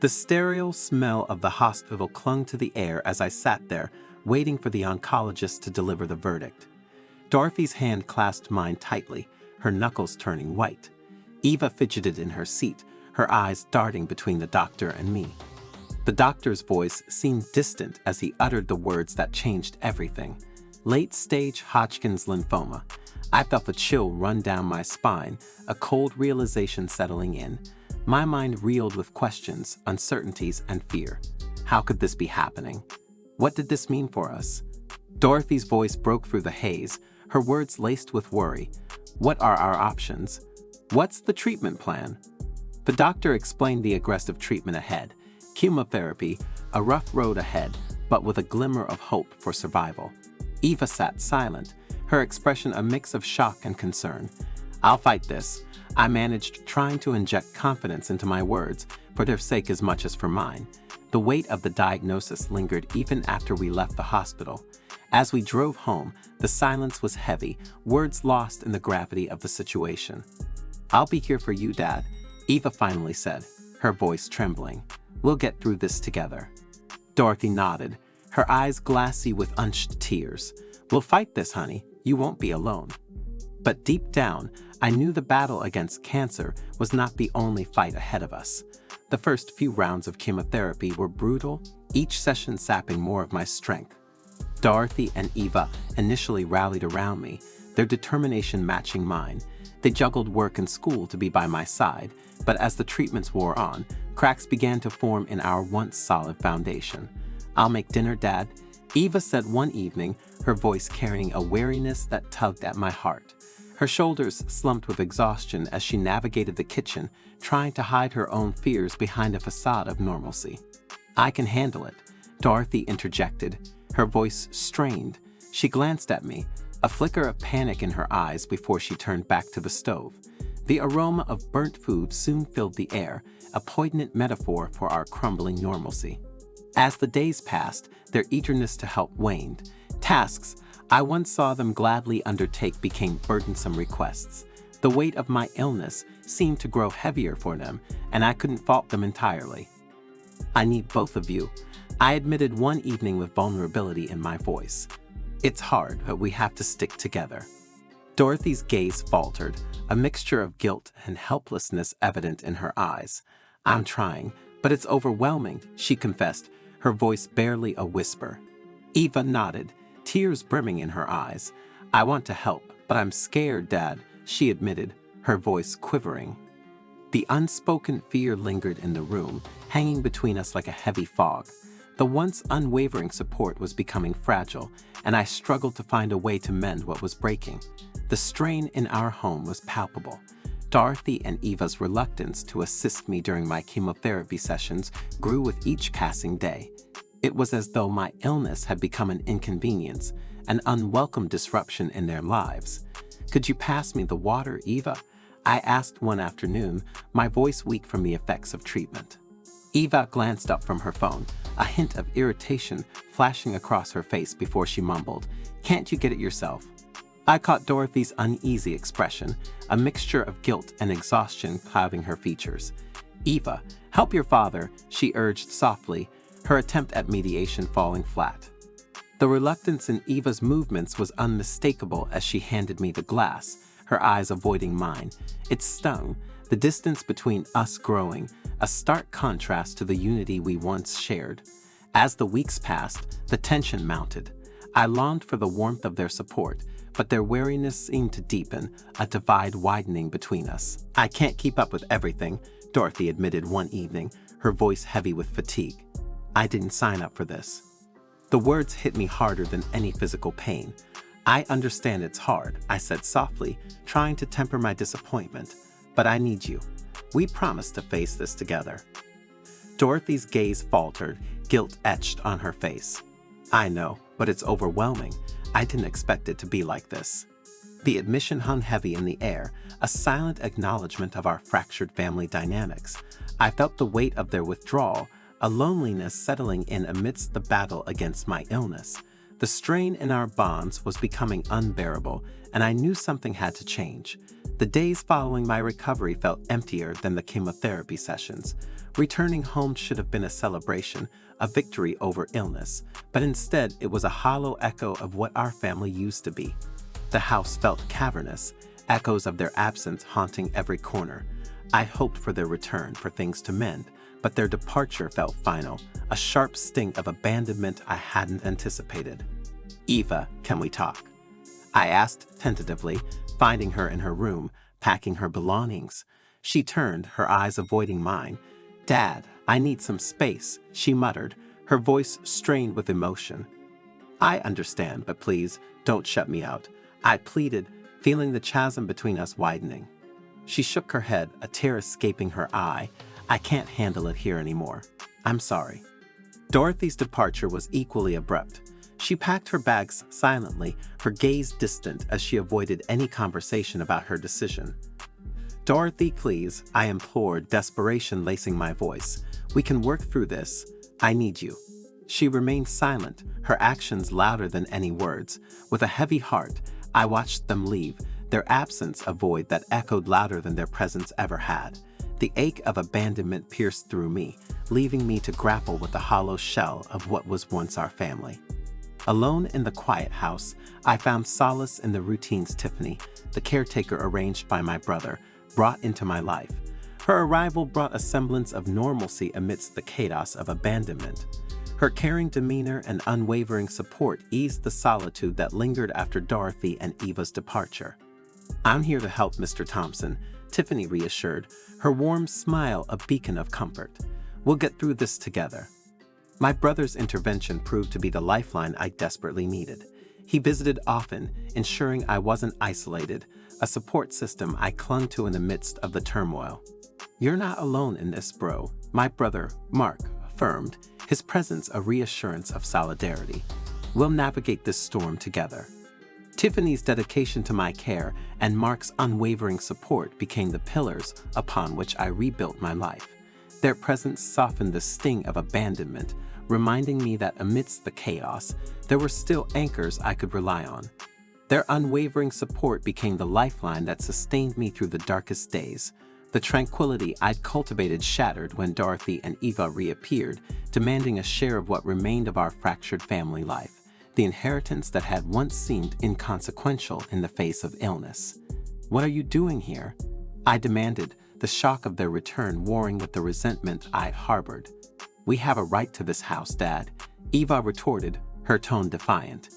The sterile smell of the hospital clung to the air as I sat there, waiting for the oncologist to deliver the verdict. Dorothy's hand clasped mine tightly, her knuckles turning white. Eva fidgeted in her seat, her eyes darting between the doctor and me. The doctor's voice seemed distant as he uttered the words that changed everything. Late-stage Hodgkin's lymphoma. I felt a chill run down my spine, a cold realization settling in. My mind reeled with questions, uncertainties, and fear. How could this be happening? What did this mean for us? Dorothy's voice broke through the haze, her words laced with worry. What are our options? What's the treatment plan? The doctor explained the aggressive treatment ahead. Chemotherapy, a rough road ahead, but with a glimmer of hope for survival. Eva sat silent, her expression a mix of shock and concern. I'll fight this. I managed, trying to inject confidence into my words, for their sake as much as for mine. The weight of the diagnosis lingered even after we left the hospital. As we drove home, the silence was heavy, words lost in the gravity of the situation. "I'll be here for you, Dad," Eva finally said, her voice trembling. "We'll get through this together." Dorothy nodded, her eyes glassy with unshed tears. "We'll fight this, honey. You won't be alone." But deep down, I knew the battle against cancer was not the only fight ahead of us. The first few rounds of chemotherapy were brutal, each session sapping more of my strength. Dorothy and Eva initially rallied around me, their determination matching mine. They juggled work and school to be by my side, but as the treatments wore on, cracks began to form in our once solid foundation. "I'll make dinner, Dad," Eva said one evening, her voice carrying a weariness that tugged at my heart. Her shoulders slumped with exhaustion as she navigated the kitchen, trying to hide her own fears behind a facade of normalcy. "I can handle it," Dorothy interjected, her voice strained. She glanced at me, a flicker of panic in her eyes before she turned back to the stove. The aroma of burnt food soon filled the air, a poignant metaphor for our crumbling normalcy. As the days passed, their eagerness to help waned. Tasks I once saw them gladly undertake became burdensome requests. The weight of my illness seemed to grow heavier for them, and I couldn't fault them entirely. "I need both of you," I admitted one evening with vulnerability in my voice. "It's hard, but we have to stick together." Dorothy's gaze faltered, a mixture of guilt and helplessness evident in her eyes. "I'm trying, but it's overwhelming," she confessed, her voice barely a whisper. Eva nodded, tears brimming in her eyes. "I want to help, but I'm scared, Dad," she admitted, her voice quivering. The unspoken fear lingered in the room, hanging between us like a heavy fog. The once unwavering support was becoming fragile, and I struggled to find a way to mend what was breaking. The strain in our home was palpable. Dorothy and Eva's reluctance to assist me during my chemotherapy sessions grew with each passing day. It was as though my illness had become an inconvenience, an unwelcome disruption in their lives. "Could you pass me the water, Eva?" I asked one afternoon, my voice weak from the effects of treatment. Eva glanced up from her phone, a hint of irritation flashing across her face before she mumbled, "Can't you get it yourself?" I caught Dorothy's uneasy expression, a mixture of guilt and exhaustion clouding her features. "Eva, help your father," she urged softly, her attempt at mediation falling flat. The reluctance in Eva's movements was unmistakable as she handed me the glass, her eyes avoiding mine. It stung, the distance between us growing, a stark contrast to the unity we once shared. As the weeks passed, the tension mounted. I longed for the warmth of their support, but their wariness seemed to deepen, a divide widening between us. "I can't keep up with everything," Dorothy admitted one evening, her voice heavy with fatigue. "I didn't sign up for this." The words hit me harder than any physical pain. "I understand it's hard," I said softly, trying to temper my disappointment, "but I need you. We promised to face this together." Dorothy's gaze faltered, guilt etched on her face. "I know, but it's overwhelming. I didn't expect it to be like this." The admission hung heavy in the air, a silent acknowledgement of our fractured family dynamics. I felt the weight of their withdrawal, a loneliness settling in amidst the battle against my illness. The strain in our bonds was becoming unbearable, and I knew something had to change. The days following my recovery felt emptier than the chemotherapy sessions. Returning home should have been a celebration, a victory over illness, but instead it was a hollow echo of what our family used to be. The house felt cavernous, echoes of their absence haunting every corner. I hoped for their return, for things to mend, but their departure felt final, a sharp sting of abandonment I hadn't anticipated. "Eva, can we talk?" I asked tentatively, finding her in her room, packing her belongings. She turned, her eyes avoiding mine. "Dad, I need some space," she muttered, her voice strained with emotion. "I understand, but please, don't shut me out," I pleaded, feeling the chasm between us widening. She shook her head, a tear escaping her eye. "I can't handle it here anymore. I'm sorry." Dorothy's departure was equally abrupt. She packed her bags silently, her gaze distant as she avoided any conversation about her decision. "Dorothy, please," I implored, desperation lacing my voice. "We can work through this. I need you." She remained silent, her actions louder than any words. With a heavy heart, I watched them leave, their absence a void that echoed louder than their presence ever had. The ache of abandonment pierced through me, leaving me to grapple with the hollow shell of what was once our family. Alone in the quiet house, I found solace in the routines Tiffany, the caretaker arranged by my brother, brought into my life. Her arrival brought a semblance of normalcy amidst the chaos of abandonment. Her caring demeanor and unwavering support eased the solitude that lingered after Dorothy and Eva's departure. "I'm here to help, Mr. Thompson," Tiffany reassured, her warm smile a beacon of comfort. "We'll get through this together." My brother's intervention proved to be the lifeline I desperately needed. He visited often, ensuring I wasn't isolated, a support system I clung to in the midst of the turmoil. "You're not alone in this, bro," my brother, Mark, affirmed, his presence a reassurance of solidarity. "We'll navigate this storm together." Tiffany's dedication to my care and Mark's unwavering support became the pillars upon which I rebuilt my life. Their presence softened the sting of abandonment, reminding me that amidst the chaos, there were still anchors I could rely on. Their unwavering support became the lifeline that sustained me through the darkest days. The tranquility I'd cultivated shattered when Dorothy and Eva reappeared, demanding a share of what remained of our fractured family life, the inheritance that had once seemed inconsequential in the face of illness. "What are you doing here?" I demanded, the shock of their return warring with the resentment I'd harbored. "We have a right to this house, Dad," Eva retorted, her tone defiant.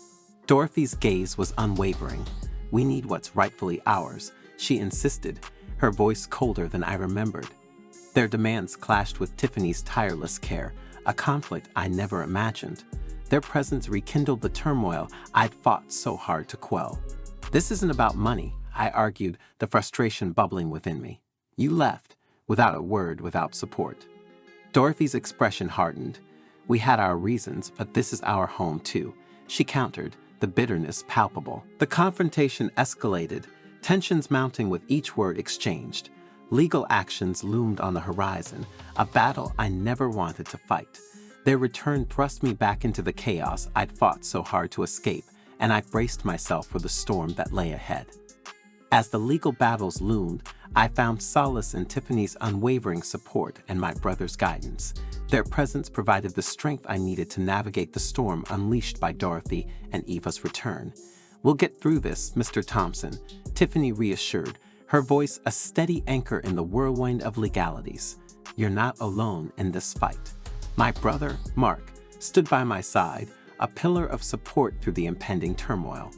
Dorothy's gaze was unwavering. "We need what's rightfully ours," she insisted, her voice colder than I remembered. Their demands clashed with Tiffany's tireless care, a conflict I never imagined. Their presence rekindled the turmoil I'd fought so hard to quell. "This isn't about money," I argued, the frustration bubbling within me. "You left, without a word, without support." Dorothy's expression hardened. "We had our reasons, but this is our home too," she countered, the bitterness palpable. The confrontation escalated, tensions mounting with each word exchanged. Legal actions loomed on the horizon, a battle I never wanted to fight. Their return thrust me back into the chaos I'd fought so hard to escape, and I braced myself for the storm that lay ahead. As the legal battles loomed, I found solace in Tiffany's unwavering support and my brother's guidance. Their presence provided the strength I needed to navigate the storm unleashed by Dorothy and Eva's return. "We'll get through this, Mr. Thompson," Tiffany reassured, her voice a steady anchor in the whirlwind of legalities. "You're not alone in this fight." My brother, Mark, stood by my side, a pillar of support through the impending turmoil.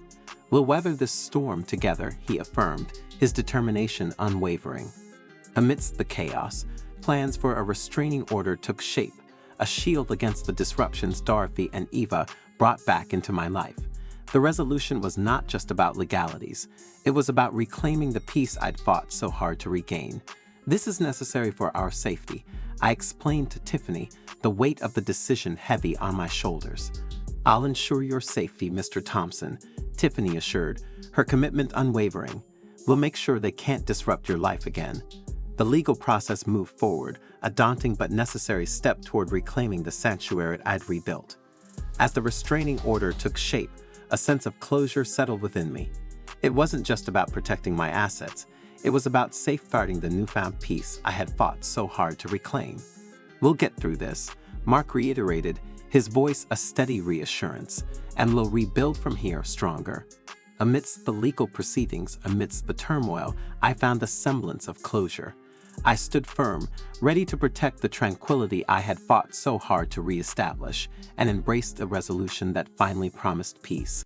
"We'll weather this storm together," he affirmed, his determination unwavering. Amidst the chaos, plans for a restraining order took shape, a shield against the disruptions Dorothy and Eva brought back into my life. The resolution was not just about legalities. It was about reclaiming the peace I'd fought so hard to regain. "This is necessary for our safety," I explained to Tiffany, the weight of the decision heavy on my shoulders. "I'll ensure your safety, Mr. Thompson," Tiffany assured, her commitment unwavering. "We'll make sure they can't disrupt your life again." The legal process moved forward, a daunting but necessary step toward reclaiming the sanctuary I'd rebuilt. As the restraining order took shape, a sense of closure settled within me. It wasn't just about protecting my assets, it was about safeguarding the newfound peace I had fought so hard to reclaim. "We'll get through this," Mark reiterated, his voice a steady reassurance, "and we'll rebuild from here stronger." Amidst the legal proceedings, amidst the turmoil, I found a semblance of closure. I stood firm, ready to protect the tranquility I had fought so hard to reestablish, and embraced a resolution that finally promised peace.